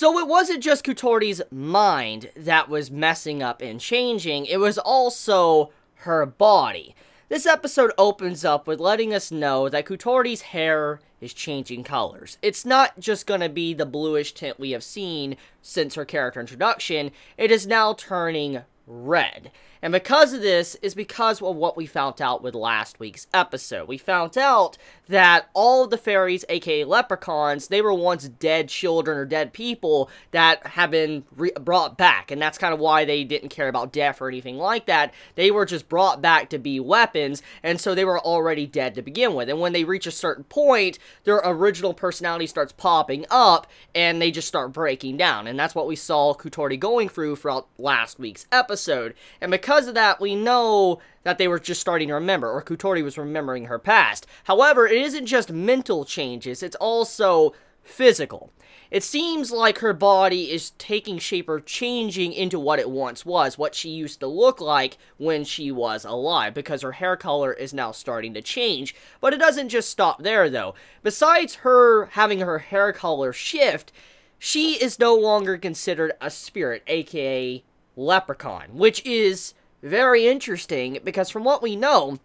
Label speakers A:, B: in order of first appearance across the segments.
A: So it wasn't just Kutori's mind that was messing up and changing, it was also her body. This episode opens up with letting us know that Kutori's hair is changing colors. It's not just going to be the bluish tint we have seen since her character introduction, it is now turning red. And because of this is because of what we found out with last week's episode. We found out that all of the fairies, aka leprechauns, they were once dead children or dead people that have been brought back. And that's kind of why they didn't care about death or anything like that. They were just brought back to be weapons, and so they were already dead to begin with. And when they reach a certain point, their original personality starts popping up, and they just start breaking down. And that's what we saw Kutori going through throughout last week's episode. And because of that, we know that they were just starting to remember, or Kutori was remembering her past. However, it isn't just mental changes, it's also physical. It seems like her body is taking shape or changing into what it once was, what she used to look like when she was alive, because her hair color is now starting to change. But it doesn't just stop there, though. Besides her having her hair color shift, she is no longer considered a spirit, aka leprechaun, which is very interesting, because from what we know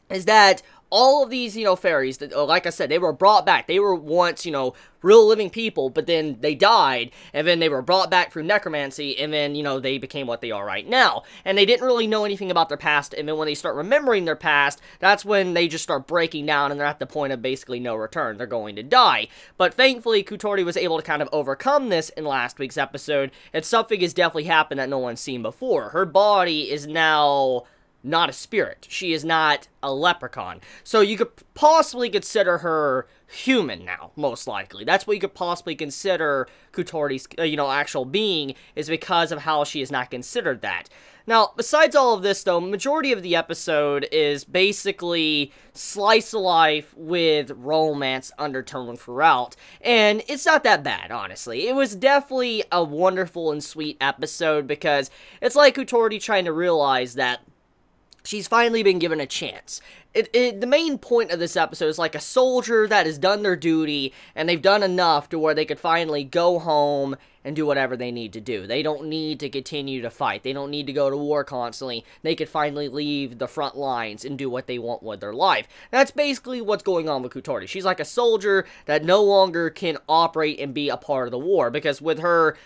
A: is that all of these, fairies, that, like I said, they were brought back. They were once, real living people, but then they died, and then they were brought back through necromancy, and then, they became what they are right now. And they didn't really know anything about their past, and then when they start remembering their past, that's when they just start breaking down, and they're at the point of basically no return. They're going to die. But thankfully, Kutori was able to kind of overcome this in last week's episode, and something has definitely happened that no one's seen before. Her body is now not a spirit. She is not a leprechaun. So you could possibly consider her human now, most likely. That's what you could possibly consider Kutori's, actual being, is because of how she is not considered that. Now, besides all of this, though, majority of the episode is basically slice of life with romance undertone throughout, and it's not that bad, honestly. It was definitely a wonderful and sweet episode, because it's like Kutori trying to realize that she's finally been given a chance. The main point of this episode is like a soldier that has done their duty, and they've done enough to where they could finally go home and do whatever they need to do. They don't need to continue to fight. They don't need to go to war constantly. They could finally leave the front lines and do what they want with their life. That's basically what's going on with Kutori. She's like a soldier that no longer can operate and be a part of the war, because with her,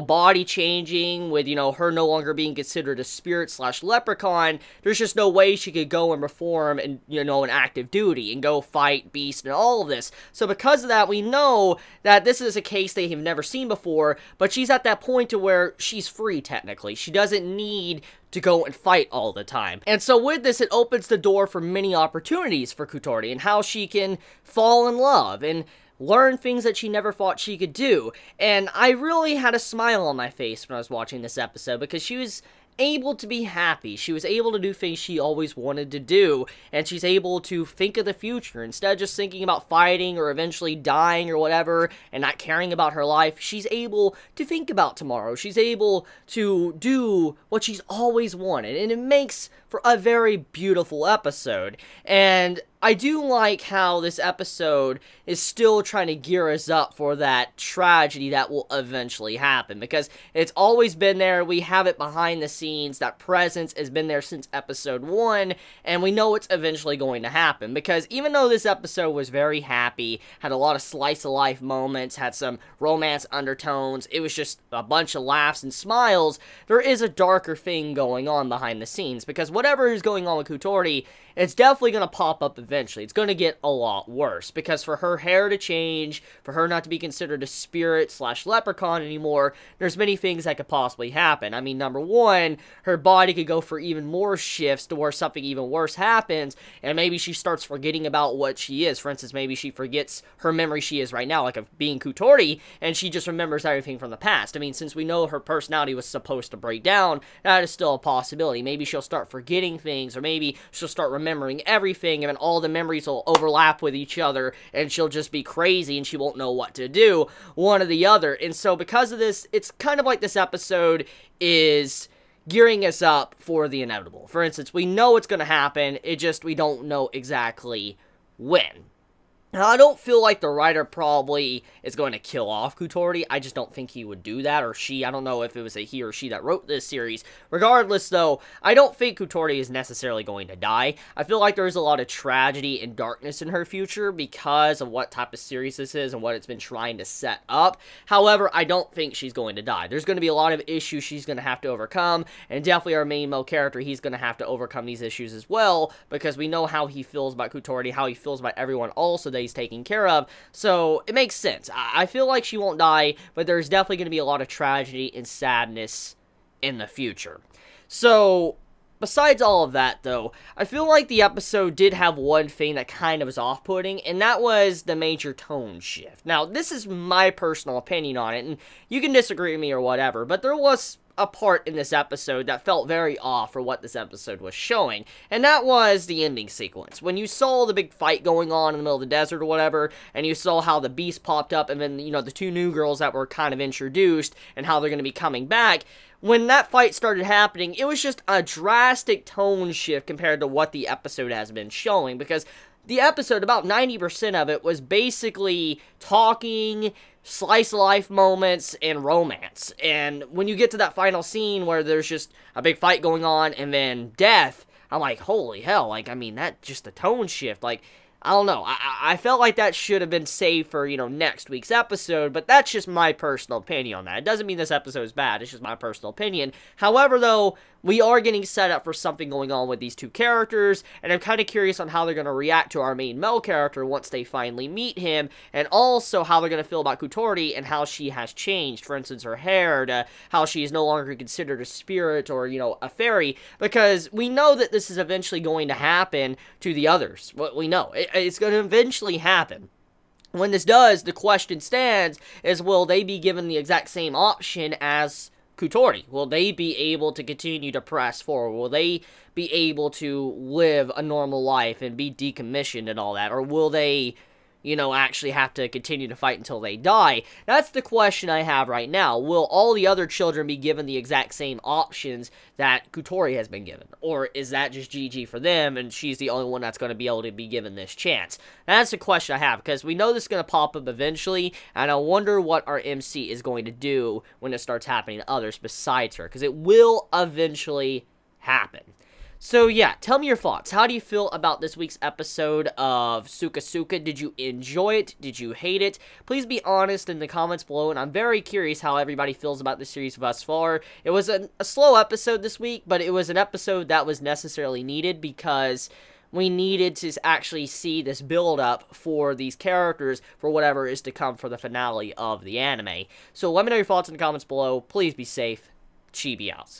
A: body changing, with, her no longer being considered a spirit / leprechaun, there's just no way she could go and perform and, an active duty and go fight beasts and all of this. So because of that, we know that this is a case they have never seen before, but she's at that point to where she's free, technically. She doesn't need to go and fight all the time. And so with this, it opens the door for many opportunities for Kutori, and how she can fall in love and learn things that she never thought she could do. And I really had a smile on my face when I was watching this episode, because she was able to be happy. She was able to do things she always wanted to do, and she's able to think of the future instead of just thinking about fighting or eventually dying or whatever and not caring about her life. She's able to think about tomorrow. She's able to do what she's always wanted, and it makes for a very beautiful episode. And I do like how this episode is still trying to gear us up for that tragedy that will eventually happen, because it's always been there. We have it behind the scenes. That presence has been there since episode 1, and we know it's eventually going to happen, because even though this episode was very happy, had a lot of slice of life moments, had some romance undertones, it was just a bunch of laughs and smiles, there is a darker thing going on behind the scenes, because whatever is going on with Kutori, it's definitely going to pop up eventually. It's going to get a lot worse, because for her hair to change, for her not to be considered a spirit / leprechaun anymore, there's many things that could possibly happen. I mean, number one, her body could go for even more shifts to where something even worse happens, and maybe she starts forgetting about what she is. For instance, maybe she forgets her memory she is right now, like of being Kutori, and she just remembers everything from the past. I mean, since we know her personality was supposed to break down, that is still a possibility. Maybe she'll start forgetting things, or maybe she'll start remembering everything, and then all the memories will overlap with each other, and she'll just be crazy, and she won't know what to do, one or the other. And so because of this, it's kind of like this episode is gearing us up for the inevitable. For instance, we know it's going to happen, we don't know exactly when. Now, I don't feel like the writer probably is going to kill off Kutori. I just don't think he would do that, or she. I don't know if it was a he or she that wrote this series. Regardless, though, I don't think Kutori is necessarily going to die. I feel like there's a lot of tragedy and darkness in her future because of what type of series this is and what it's been trying to set up. However, I don't think she's going to die. There's going to be a lot of issues she's going to have to overcome, and definitely our main male character, he's going to have to overcome these issues as well, because we know how he feels about Kutori, how he feels about everyone also that he's taking care of, so it makes sense. I feel like she won't die, but there's definitely going to be a lot of tragedy and sadness in the future. So, besides all of that, though, I feel like the episode did have one thing that kind of was off-putting, and that was the major tone shift. Now, this is my personal opinion on it, and you can disagree with me or whatever, but there was a part in this episode that felt very off for what this episode was showing, and that was the ending sequence. When you saw the big fight going on in the middle of the desert or whatever, and you saw how the beast popped up, and then, you know, the two new girls that were kind of introduced, and how they're going to be coming back, when that fight started happening, it was just a drastic tone shift compared to what the episode has been showing, because the episode, about 90% of it, was basically talking, slice of life moments, and romance. And when you get to that final scene where there's just a big fight going on and then death, I'm like, holy hell, like, I mean, that just a tone shift, like, I don't know, I felt like that should have been saved for, you know, next week's episode, but that's just my personal opinion on that. It doesn't mean this episode is bad, it's just my personal opinion. However, though, we are getting set up for something going on with these two characters, and I'm kind of curious on how they're going to react to our main male character once they finally meet him, and also how they're going to feel about Kutori and how she has changed. For instance, her hair, to how she is no longer considered a spirit or, you know, a fairy, because we know that this is eventually going to happen to the others. What we know, it's going to eventually happen. When this does, the question stands is, will they be given the exact same option as Kutori? Will they be able to continue to press forward? Will they be able to live a normal life and be decommissioned and all that? Or will they, you know, actually have to continue to fight until they die? That's the question I have right now. Will all the other children be given the exact same options that Kutori has been given? Or is that just GG for them, and she's the only one that's going to be able to be given this chance? That's the question I have, because we know this is going to pop up eventually, and I wonder what our MC is going to do when it starts happening to others besides her, because it will eventually happen. So yeah, tell me your thoughts. How do you feel about this week's episode of Suka Suka? Did you enjoy it? Did you hate it? Please be honest in the comments below, and I'm very curious how everybody feels about this series thus far. It was a slow episode this week, but it was an episode that was necessarily needed because we needed to actually see this build-up for these characters for whatever is to come for the finale of the anime. So let me know your thoughts in the comments below. Please be safe. Chibi out.